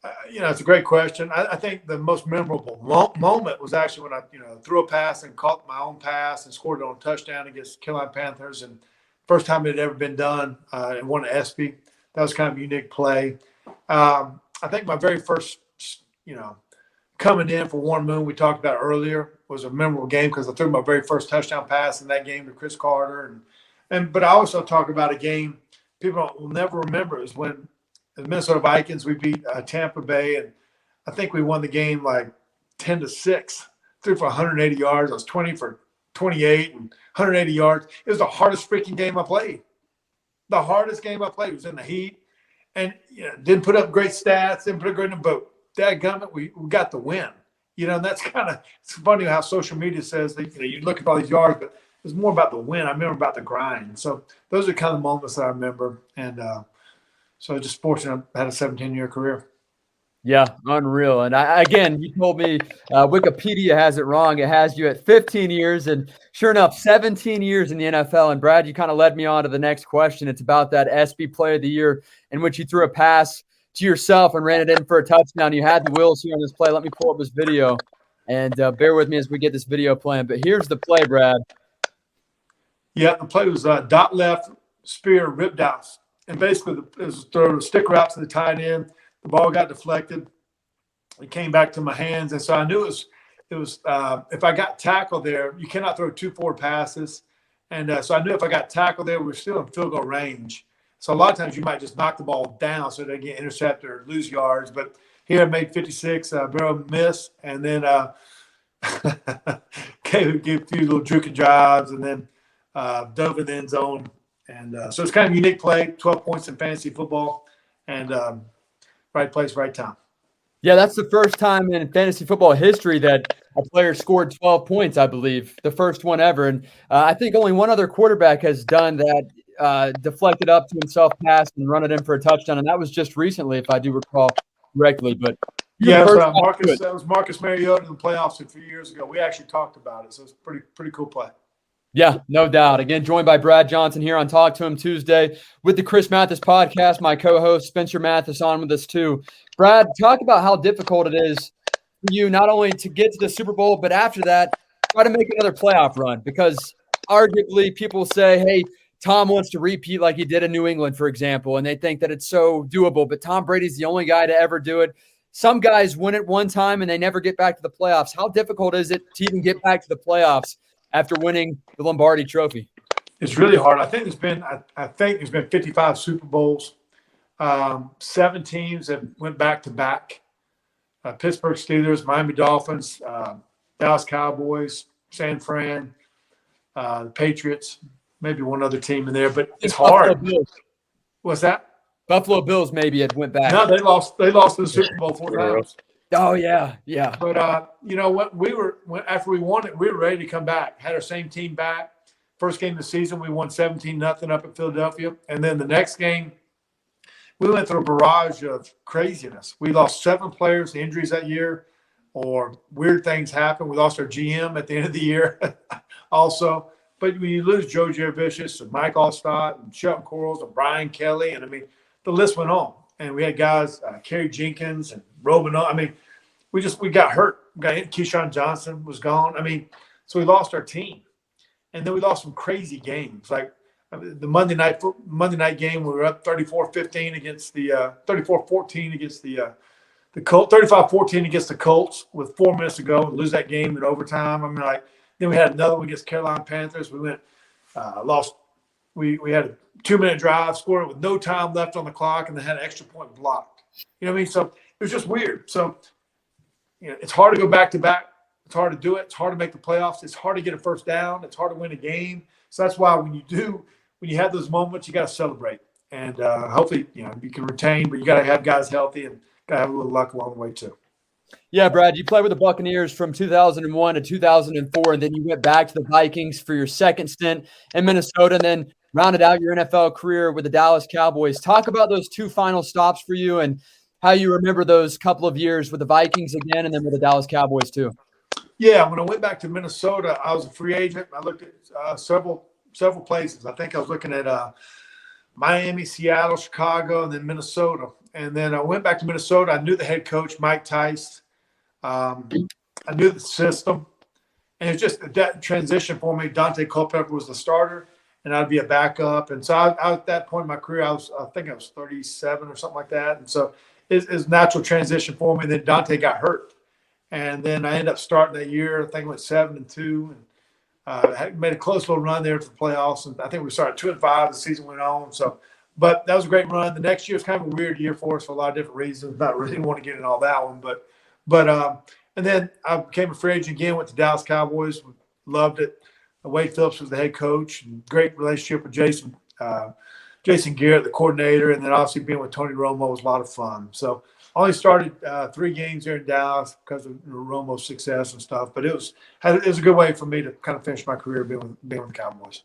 It's a great question. I think the most memorable moment was actually when I, threw a pass and caught my own pass and scored it on a touchdown against Carolina Panthers. And first time it had ever been done and won an ESPY. That was kind of a unique play. I think my very first, coming in for Warren Moon, we talked about earlier, was a memorable game because I threw my very first touchdown pass in that game to Chris Carter. But I also talk about a game people will never remember is when the Minnesota Vikings, we beat Tampa Bay, and I think we won the game like 10-6, threw for 180 yards. I was 20 for 28 and 180 yards. It was the hardest freaking game I played. The hardest game I played was in the heat, and didn't put up great stats, didn't put a great in the boat. Dadgummit, we got the win. And that's it's funny how social media says that you look at all these yards, but it's more about the win. I remember about the grind. So those are kind of moments that I remember, and so just fortunate I had a 17-year career. Yeah, unreal. And again, you told me Wikipedia has it wrong. It has you at 15 years, and sure enough, 17 years in the NFL. And Brad, you kind of led me on to the next question. It's about that SB Player of the Year in which you threw a pass to yourself and ran it in for a touchdown. You had the wheels here on this play. Let me pull up this video, and bear with me as we get this video playing. But here's the play, Brad. Yeah, the play was dot left, spear, ripped out. And basically, it was throw a sticker out to the tight end. The ball got deflected. It came back to my hands. And so I knew it was if I got tackled there, you cannot throw 2 forward passes. And so I knew if I got tackled there, we were still in field goal range. So a lot of times you might just knock the ball down so they get intercepted or lose yards. But here I made 56, Burrow missed, and then gave a few little juke and drives, and then dove in the end zone. And so it's kind of a unique play, 12 points in fantasy football, and right place, right time. Yeah, that's the first time in fantasy football history that a player scored 12 points, I believe, the first one ever. And I think only one other quarterback has done that, deflected up to himself, pass, and run it in for a touchdown. And that was just recently, if I do recall correctly. But yeah, that was Marcus Mariota in the playoffs a few years ago. We actually talked about it, so it's a pretty cool play. Yeah, no doubt. Again, joined by Brad Johnson here on Talk to Him Tuesday with the Chris Mathis podcast. My co-host Spencer Mathis on with us too. Brad, talk about how difficult it is for you not only to get to the Super Bowl, but after that, try to make another playoff run. Because arguably people say, hey, Tom wants to repeat like he did in New England, for example, and they think that it's so doable. But Tom Brady's the only guy to ever do it. Some guys win it one time and they never get back to the playoffs. How difficult is it to even get back to the playoffs after winning the Lombardi trophy? It's really hard. I think there's been 55 Super Bowls. 7 teams have went back to back. Pittsburgh Steelers, Miami Dolphins, Dallas Cowboys, San Fran, the Patriots, maybe one other team in there, but it's hard. What's that? Buffalo Bills maybe it went back. No, they lost the Super Bowl 4 times. Oh yeah. But you know what? After we won it, we were ready to come back. Had our same team back. First game of the season, we won 17-0 up at Philadelphia, and then the next game, we went through a barrage of craziness. We lost 7 players to injuries that year, or weird things happened. We lost our GM at the end of the year, also. But when you lose Joe Jurevicius and Mike Allstott and Shelton Quarles and Brian Kelly, and I mean, the list went on. And we had guys, Kerry Jenkins and Robinot. I mean, we got hurt. Keyshawn Johnson was gone. I mean, so we lost our team. And then we lost some crazy games. Like the Monday night game, we were up 34-15 against the 34-14 against the Colts, 35-14 against the Colts with 4 minutes to go and lose that game in overtime. I mean, then we had another one against Carolina Panthers. We went lost. We had a 2-minute drive, scored with no time left on the clock, and then had an extra point blocked. You know what I mean? So it was just weird. So, it's hard to go back to back. It's hard to do it. It's hard to make the playoffs. It's hard to get a first down. It's hard to win a game. So that's why when you have those moments, you got to celebrate. And hopefully, you can retain, but you got to have guys healthy and got to have a little luck along the way too. Yeah, Brad, you played with the Buccaneers from 2001 to 2004, and then you went back to the Vikings for your second stint in Minnesota, and then rounded out your NFL career with the Dallas Cowboys. Talk about those 2 final stops for you and how you remember those couple of years with the Vikings again and then with the Dallas Cowboys too. Yeah, when I went back to Minnesota, I was a free agent. I looked at several places. I think I was looking at Miami, Seattle, Chicago, and then Minnesota. And then I went back to Minnesota. I knew the head coach, Mike Tice. I knew the system. And it's just that transition for me. Dante Culpepper was the starter, and I'd be a backup. And so I at that point in my career, I think I was 37 or something like that. And so it's natural transition for me. And then Dante got hurt. And then I ended up starting that year. I think I went 7-2, and made a close little run there to the playoffs. And I think we started 2-5 as the season went on. So But that was a great run. The next year was kind of a weird year for us for a lot of different reasons. Not really want to get in all that one, and then I became a free agent again. Went to Dallas Cowboys. Loved it. Wade Phillips was the head coach. And great relationship with Jason Garrett, the coordinator, and then obviously being with Tony Romo was a lot of fun. So I only started 3 games there in Dallas because of Romo's success and stuff. But it was a good way for me to kind of finish my career being with the Cowboys.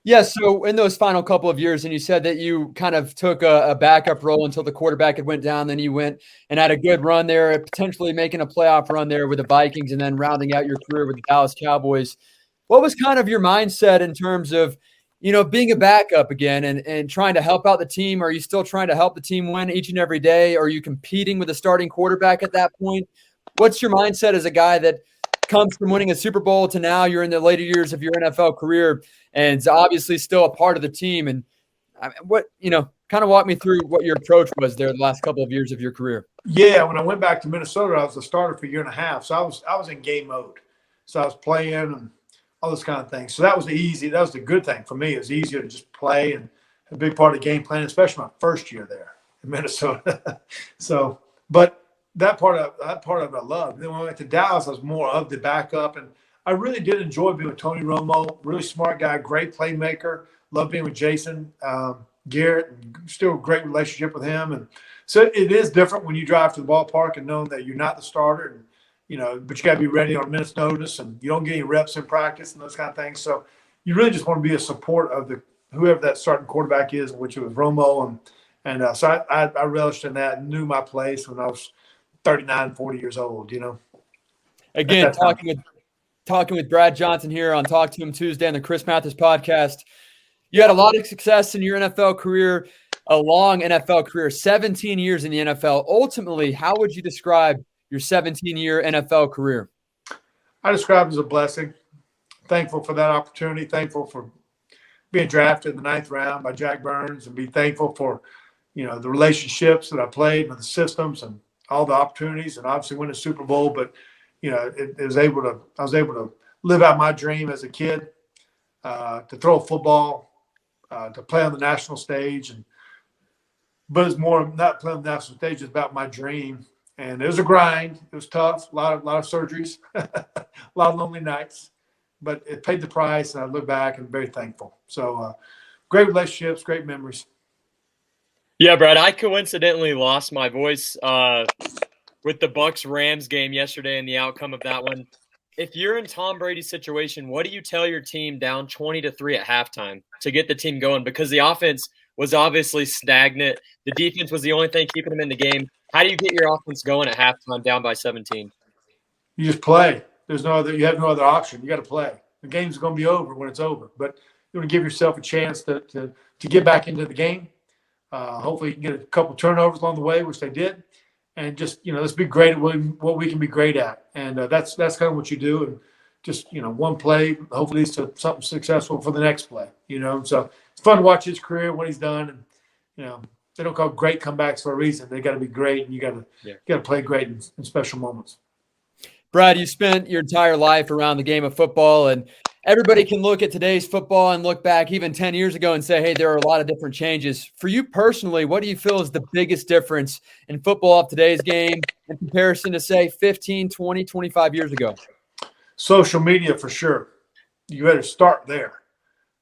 Yeah, so in those final couple of years, and you said that you kind of took a backup role until the quarterback had went down, then you went and had a good run there, potentially making a playoff run there with the Vikings and then rounding out your career with the Dallas Cowboys. What was kind of your mindset in terms of, being a backup again and trying to help out the team? Are you still trying to help the team win each and every day? Are you competing with a starting quarterback at that point? What's your mindset as a guy that comes from winning a Super Bowl to now you're in the later years of your NFL career and it's obviously still a part of the team? And kind of walk me through what your approach was there the last couple of years of your career. Yeah, when I went back to Minnesota, I was a starter for a year and a half. So I was in game mode. So I was playing and all this kind of thing. So that was the good thing for me. It was easier to just play and a big part of the game plan, especially my first year there in Minnesota. So, but that part of it I loved. Then when I went to Dallas, I was more of the backup, and I really did enjoy being with Tony Romo. Really smart guy, great playmaker. Loved being with Jason Garrett, and still a great relationship with him. And so it is different when you drive to the ballpark and knowing that you're not the starter, and but you got to be ready on a minute's notice, and you don't get any reps in practice and those kind of things. So you really just want to be a support of whoever that starting quarterback is, which was Romo, and so I relished in that, knew my place when I was 39, 40 years old. Again, talking with Brad Johnson here on Talk to Him Tuesday on the Chris Mathers podcast. You had a lot of success in your NFL career, a long NFL career, 17 years in the NFL. Ultimately, how would you describe your 17-year NFL career? I describe it as a blessing. Thankful for that opportunity. Thankful for being drafted in the 9th round by Jack Burns, and be thankful for, the relationships that I played with the systems and all the opportunities, and obviously win a Super Bowl. But, I was able to live out my dream as a kid, to throw a football, to play on the national stage. But it's more not playing on the national stage, it's about my dream. And it was a grind. It was tough. A lot of surgeries, a lot of lonely nights, but it paid the price. And I look back and I'm very thankful. So great relationships, great memories. Yeah, Brad, I coincidentally lost my voice with the Bucs-Rams game yesterday and the outcome of that one. If you're in Tom Brady's situation, what do you tell your team down 20-3 at halftime to get the team going? Because the offense was obviously stagnant. The defense was the only thing keeping them in the game. How do you get your offense going at halftime down by 17? You just play. You have no other option. You got to play. The game's going to be over when it's over, but you want to give yourself a chance to get back into the game. Hopefully you can get a couple turnovers along the way, which they did. And just, let's be great at what we can be great at. And that's kind of what you do. And just, one play hopefully leads to something successful for the next play, So it's fun to watch his career, what he's done. And, they don't call great comebacks for a reason. They got to be great, and you got to play great in special moments. Brad, you spent your entire life around the game of football, and everybody can look at today's football and look back even 10 years ago and say, hey, there are a lot of different changes. For you personally, what do you feel is the biggest difference in football of today's game in comparison to, say, 15, 20, 25 years ago? Social media, for sure. You better start there.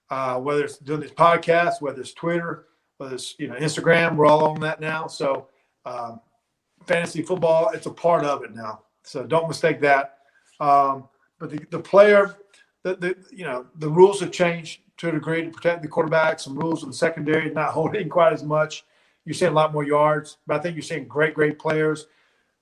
Whether it's doing these podcasts, whether it's Twitter, whether it's Instagram, we're all on that now. So fantasy football, it's a part of it now. So don't mistake that. But the player, the rules have changed to a degree to protect the quarterback. Some rules in the secondary not holding quite as much. You're seeing a lot more yards, but I think you're seeing great players.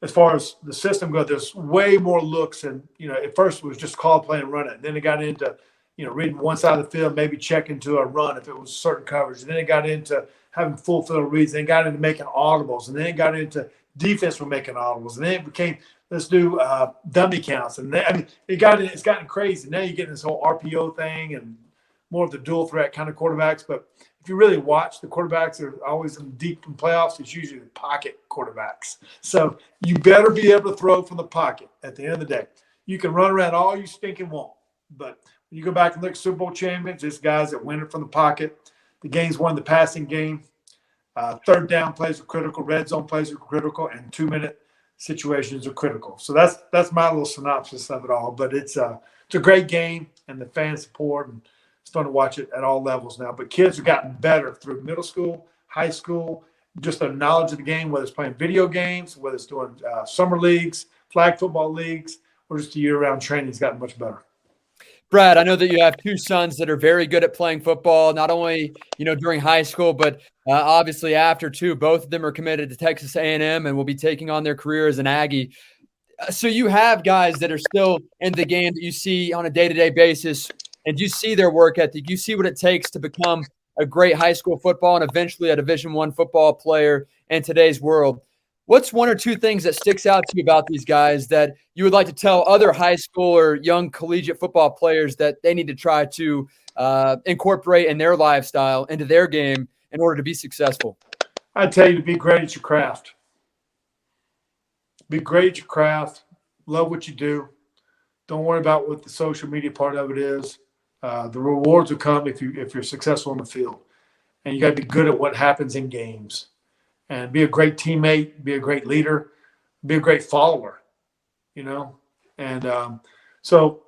As far as the system goes, there's way more looks. And, at first it was just call play and run it. Then it got into reading one side of the field, maybe checking to a run if it was certain coverage. And then it got into having full field reads. Then it got into making audibles. And then it got into defense for making audibles. And then it became, let's do dummy counts. And then, it's gotten crazy. Now you're getting this whole RPO thing and more of the dual threat kind of quarterbacks. But if you really watch, the quarterbacks are always in deep in playoffs. It's usually the pocket quarterbacks. So you better be able to throw from the pocket at the end of the day. You can run around all you stinking want, but when you go back and look at Super Bowl champions, it's guys that win it from the pocket. The game's won the passing game. Third down plays are critical. Red zone plays are critical, and 2-minute situations are critical. So that's my little synopsis of it all. But it's a great game, and the fan support, and it's fun to watch it at all levels now. But kids have gotten better through middle school, high school, just their knowledge of the game, whether it's playing video games, whether it's doing summer leagues, flag football leagues, or just a year-round training has gotten much better. Brad, I know that you have two sons that are very good at playing football, not only during high school, but obviously after too. Both of them are committed to Texas A&M and will be taking on their career as an Aggie. So you have guys that are still in the game that you see on a day-to-day basis, and you see their work ethic. You see what it takes to become a great high school football and eventually a Division I football player in today's world. What's one or two things that sticks out to you about these guys that you would like to tell other high school or young collegiate football players that they need to try to incorporate in their lifestyle into their game in order to be successful? I'd tell you to be great at your craft. Be great at your craft. Love what you do. Don't worry about what the social media part of it is. The rewards will come if you're successful in the field. And you got to be good at what happens in games. And be a great teammate, be a great leader, be a great follower, And so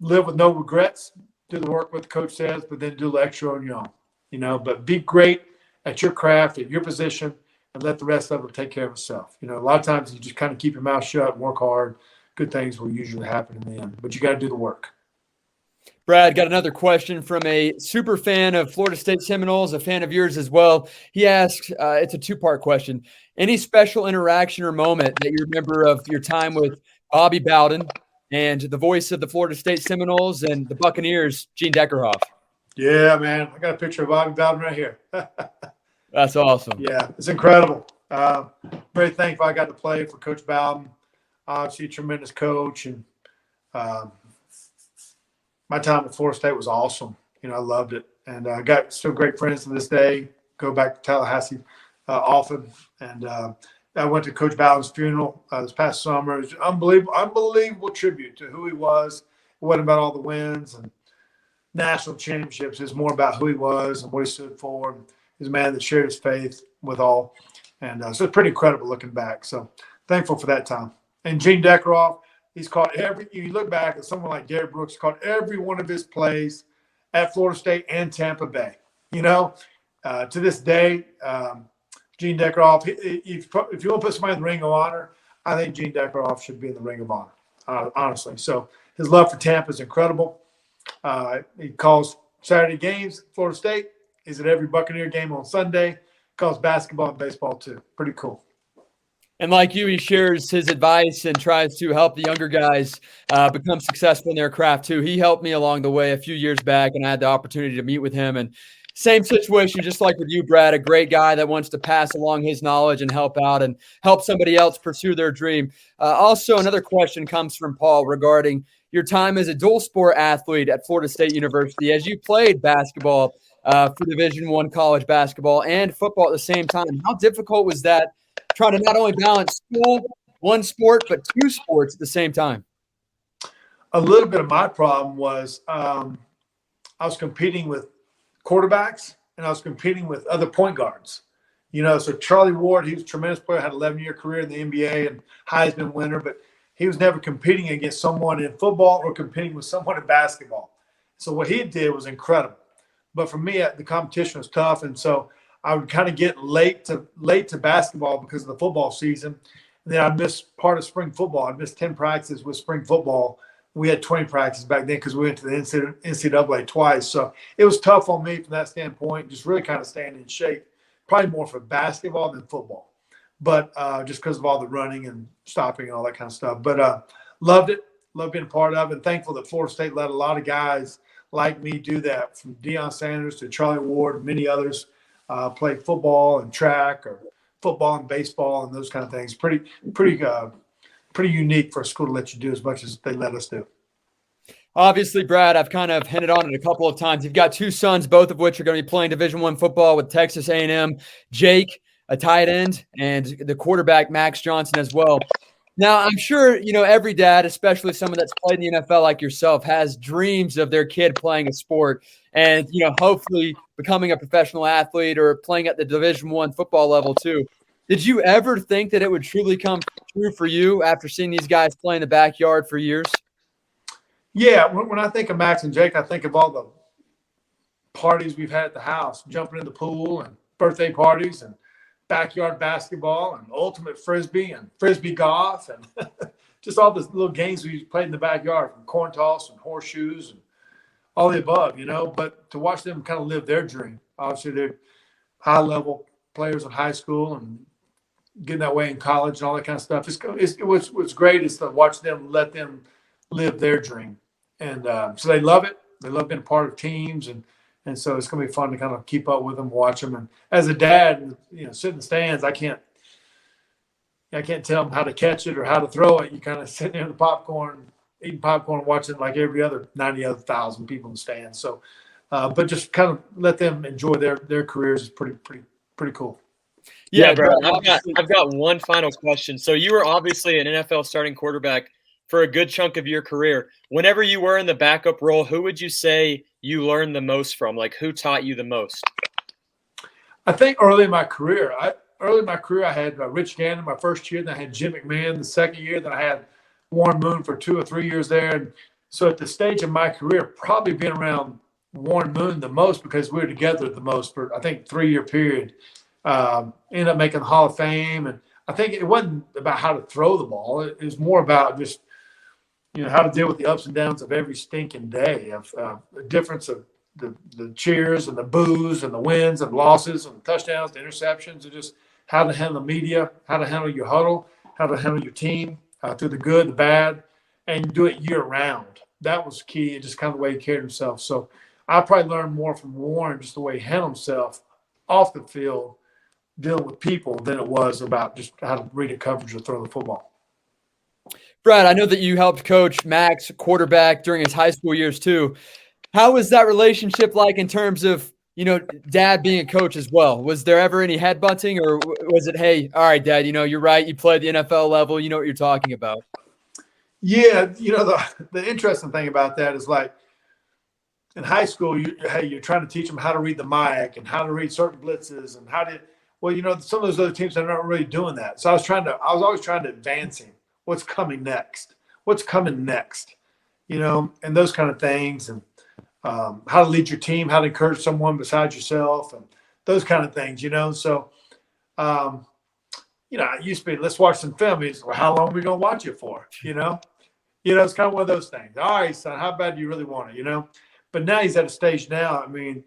live with no regrets, do the work what the coach says, but then do the extra on your own, But be great at your craft, at your position, and let the rest of it take care of itself. A lot of times you just kind of keep your mouth shut and work hard. Good things will usually happen in the end, but you got to do the work. Brad, got another question from a super fan of Florida State Seminoles, a fan of yours as well. He asks, it's a two-part question. Any special interaction or moment that you remember of your time with Bobby Bowden and the voice of the Florida State Seminoles and the Buccaneers, Gene Deckerhoff? Yeah, man. I got a picture of Bobby Bowden right here. That's awesome. Yeah, it's incredible. Very thankful I got to play for Coach Bowden. Obviously, a tremendous coach, and my time at Florida State was awesome. I loved it. And I got still great friends to this day. Go back to Tallahassee often. And I went to Coach Bowden's funeral this past summer. It was unbelievable tribute to who he was. It wasn't about all the wins and national championships. It was more about who he was and what he stood for. And he's a man that shared his faith with all. And so it's pretty incredible looking back. So thankful for that time. And Gene Deckerhoff, he's caught you look back at someone like Gary Brooks, caught every one of his plays at Florida State and Tampa Bay. To this day, Gene Deckerhoff, if you want to put somebody in the Ring of Honor, I think Gene Deckerhoff should be in the Ring of Honor, honestly. So his love for Tampa is incredible. He calls Saturday games at Florida State. He's at every Buccaneer game on Sunday. He calls basketball and baseball too. Pretty cool. And like you, he shares his advice and tries to help the younger guys become successful in their craft too. He helped me along the way a few years back, and I had the opportunity to meet with him. And same situation, just like with you, Brad, a great guy that wants to pass along his knowledge and help out and help somebody else pursue their dream. Also, another question comes from Paul regarding your time as a dual sport athlete at Florida State University. As you played basketball for Division I college basketball and football at the same time, how difficult was that? Trying to not only balance school, one sport, but two sports at the same time? A little bit of my problem was I was competing with quarterbacks and I was competing with other point guards. So Charlie Ward, he was a tremendous player, had an 11-year career in the NBA and Heisman winner, but he was never competing against someone in football or competing with someone in basketball. So what he did was incredible. But for me, the competition was tough, and so I would kind of get late to basketball because of the football season. And then I'd miss part of spring football. I'd miss 10 practices with spring football. We had 20 practices back then because we went to the NCAA twice. So it was tough on me from that standpoint, just really kind of staying in shape, probably more for basketball than football. But just because of all the running and stopping and all that kind of stuff. But loved it, loved being a part of it, and thankful that Florida State let a lot of guys like me do that, from Deion Sanders to Charlie Ward and many others. Play football and track, or football and baseball and those kind of things. Pretty unique for a school to let you do as much as they let us do. Obviously, Brad, I've kind of hinted on it a couple of times. You've got two sons, both of which are going to be playing Division I football with Texas A&M. Jake, a tight end, and the quarterback, Max Johnson, as well. Now, I'm sure, every dad, especially someone that's played in the NFL like yourself, has dreams of their kid playing a sport and, hopefully becoming a professional athlete or playing at the Division I football level too. Did you ever think that it would truly come true for you after seeing these guys play in the backyard for years? Yeah, when I think of Max and Jake, I think of all the parties we've had at the house, jumping in the pool and birthday parties and backyard basketball and ultimate frisbee and frisbee golf and just all the little games we played in the backyard, from corn toss and horseshoes and all the above, But to watch them kind of live their dream, obviously they're high level players in high school and getting that way in college and all that kind of stuff. What's great is to watch them, let them live their dream. And so they love it. They love being part of teams. And so it's going to be fun to kind of keep up with them, watch them. And as a dad, sit in the stands, I can't tell them how to catch it or how to throw it. You kind of sit there in the popcorn, eating popcorn, and watching like every other 90,000 people in the stands. So, but just kind of let them enjoy their careers is pretty cool. Yeah, bro. I've got one final question. So you were obviously an NFL starting quarterback for a good chunk of your career. Whenever you were in the backup role, who would you say you learned the most from? Like, who taught you the most? I think early in my career, I had Rich Gannon my first year. Then I had Jim McMahon the second year. Then I had Warren Moon for 2 or 3 years there. And so at the stage of my career, probably been around Warren Moon the most because we were together the most for, I think, 3-year period. Ended up making the Hall of Fame. And I think it wasn't about how to throw the ball. It was more about just, how to deal with the ups and downs of every stinking day, of the difference of the cheers and the boos and the wins and losses and touchdowns, the interceptions, and just how to handle the media, how to handle your huddle, how to handle your team through the good, the bad, and do it year round. That was key, and just kind of the way he carried himself. So I probably learned more from Warren, just the way he handled himself off the field, dealing with people, than it was about just how to read a coverage or throw the football. Brad, I know that you helped coach Max quarterback during his high school years too. How was that relationship like in terms of, dad being a coach as well? Was there ever any headbutting, or was it, hey, all right, dad, you're right. You played the NFL level. You know what you're talking about. Yeah. The interesting thing about that is, like, in high school, you're trying to teach them how to read the mic and how to read certain blitzes and some of those other teams are not really doing that. So I was always trying to advance him. What's coming next, and those kind of things, and how to lead your team, how to encourage someone besides yourself, and those kind of things, So, it used to be, let's watch some film. It's, well, how long are we going to watch it for? It's kind of one of those things. All right, son, how bad do you really want it, But now he's at a stage now, I mean,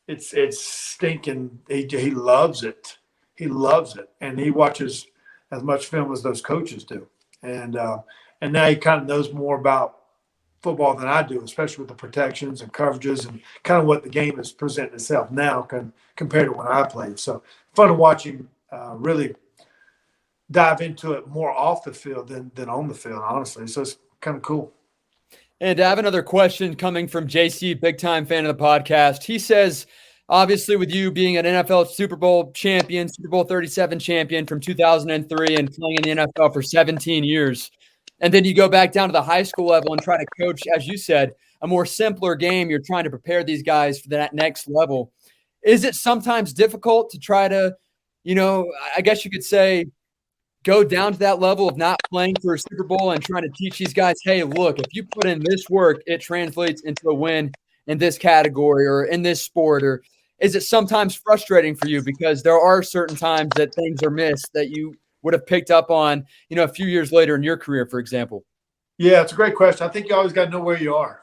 it's stinking. He loves it. He loves it. And he watches as much film as those coaches do. And now he kind of knows more about football than I do, especially with the protections and coverages and kind of what the game is presenting itself now compared to when I played. So fun to watch him really dive into it more off the field than on the field, honestly. So it's kind of cool. And I have another question coming from JC, big time fan of the podcast. He says, obviously, with you being an NFL Super Bowl champion, Super Bowl 37 champion from 2003 and playing in the NFL for 17 years, and then you go back down to the high school level and try to coach, as you said, a more simpler game. You're trying to prepare these guys for that next level. Is it sometimes difficult to try to, I guess you could say, go down to that level of not playing for a Super Bowl and trying to teach these guys, hey, look, if you put in this work, it translates into a win in this category or in this sport? Or is it sometimes frustrating for you because there are certain times that things are missed that you would have picked up on, a few years later in your career, for example? Yeah, it's a great question. I think you always got to know where you are,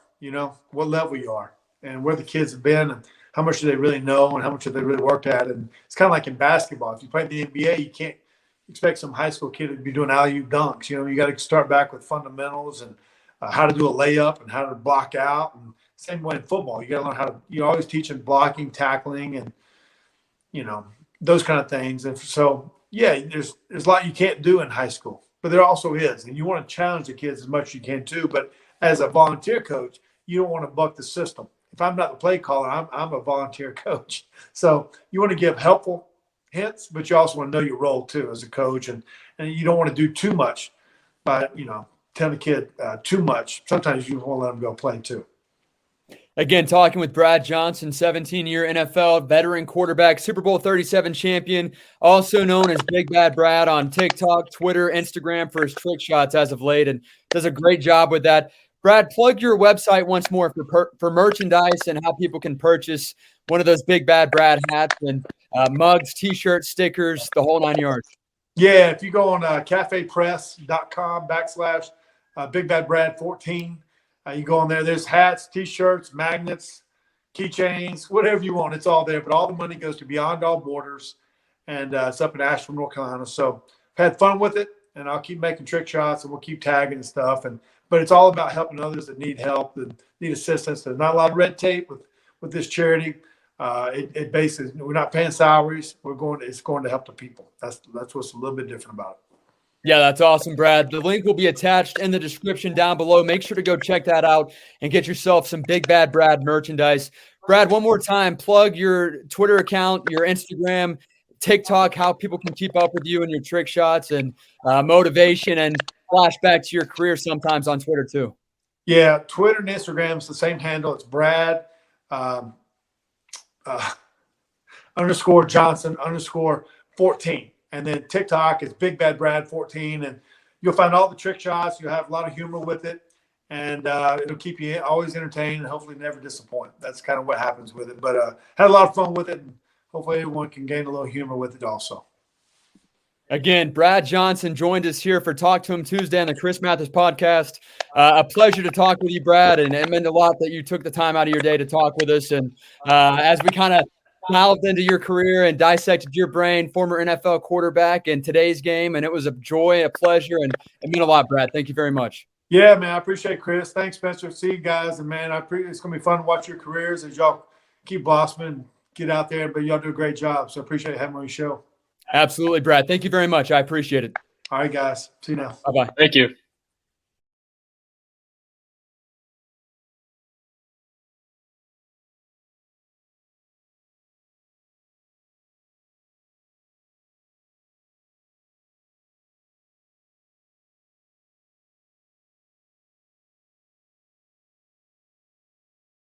what level you are and where the kids have been and how much do they really know and how much have they really worked at. And it's kind of like in basketball. If you play in the NBA, you can't expect some high school kid to be doing alley-oop dunks. You got to start back with fundamentals and how to do a layup and how to block out. And same way in football, you got to learn how to. You always teach them blocking, tackling, and those kind of things. And so, yeah, there's a lot you can't do in high school, but there also is, and you want to challenge the kids as much as you can too. But as a volunteer coach, you don't want to buck the system. If I'm not the play caller, I'm a volunteer coach. So you want to give helpful hints, but you also want to know your role too as a coach, and you don't want to do too much by telling the kid too much. Sometimes you want to let them go play too. Again, talking with Brad Johnson, 17-year NFL veteran quarterback, Super Bowl 37 champion, also known as Big Bad Brad on TikTok, Twitter, Instagram for his trick shots as of late, and does a great job with that. Brad, plug your website once more for merchandise and how people can purchase one of those Big Bad Brad hats and mugs, T-shirts, stickers, the whole 9 yards. Yeah, if you go on cafepress.com /Big Bad Brad 14, you go on there. There's hats, T-shirts, magnets, keychains, whatever you want. It's all there. But all the money goes to Beyond All Borders, and it's up in Asheville, North Carolina. So I've had fun with it, and I'll keep making trick shots, and we'll keep tagging and stuff. But it's all about helping others that need help, that need assistance. There's not a lot of red tape with this charity. It basically, we're not paying salaries. It's going to help the people. That's what's a little bit different about it. Yeah, that's awesome, Brad. The link will be attached in the description down below. Make sure to go check that out and get yourself some Big Bad Brad merchandise. Brad, one more time, plug your Twitter account, your Instagram, TikTok, how people can keep up with you and your trick shots and motivation and flashback to your career sometimes on Twitter too. Yeah, Twitter and Instagram is the same handle. It's Brad _ Johnson _ 14. And then TikTok is Big Bad Brad 14. And you'll find all the trick shots. You'll have a lot of humor with it. And it'll keep you always entertained and hopefully never disappoint. That's kind of what happens with it. But had a lot of fun with it. And hopefully everyone can gain a little humor with it also. Again, Brad Johnson joined us here for Talk to Him Tuesday on the Chris Mathis podcast. A pleasure to talk with you, Brad, and it meant a lot that you took the time out of your day to talk with us. And as we kind of delved into your career and dissected your brain, former NFL quarterback, and today's game, and it was a joy, a pleasure, and it meant a lot, Brad. Thank you very much. Yeah, man, I appreciate it, Chris. Thanks, Spencer. See you guys, and man, it's going to be fun to watch your careers as y'all keep blossoming, get out there, but y'all do a great job. So I appreciate having me on your show. Absolutely, Brad. Thank you very much. I appreciate it. All right, guys. See you now. Bye-bye. Thank you.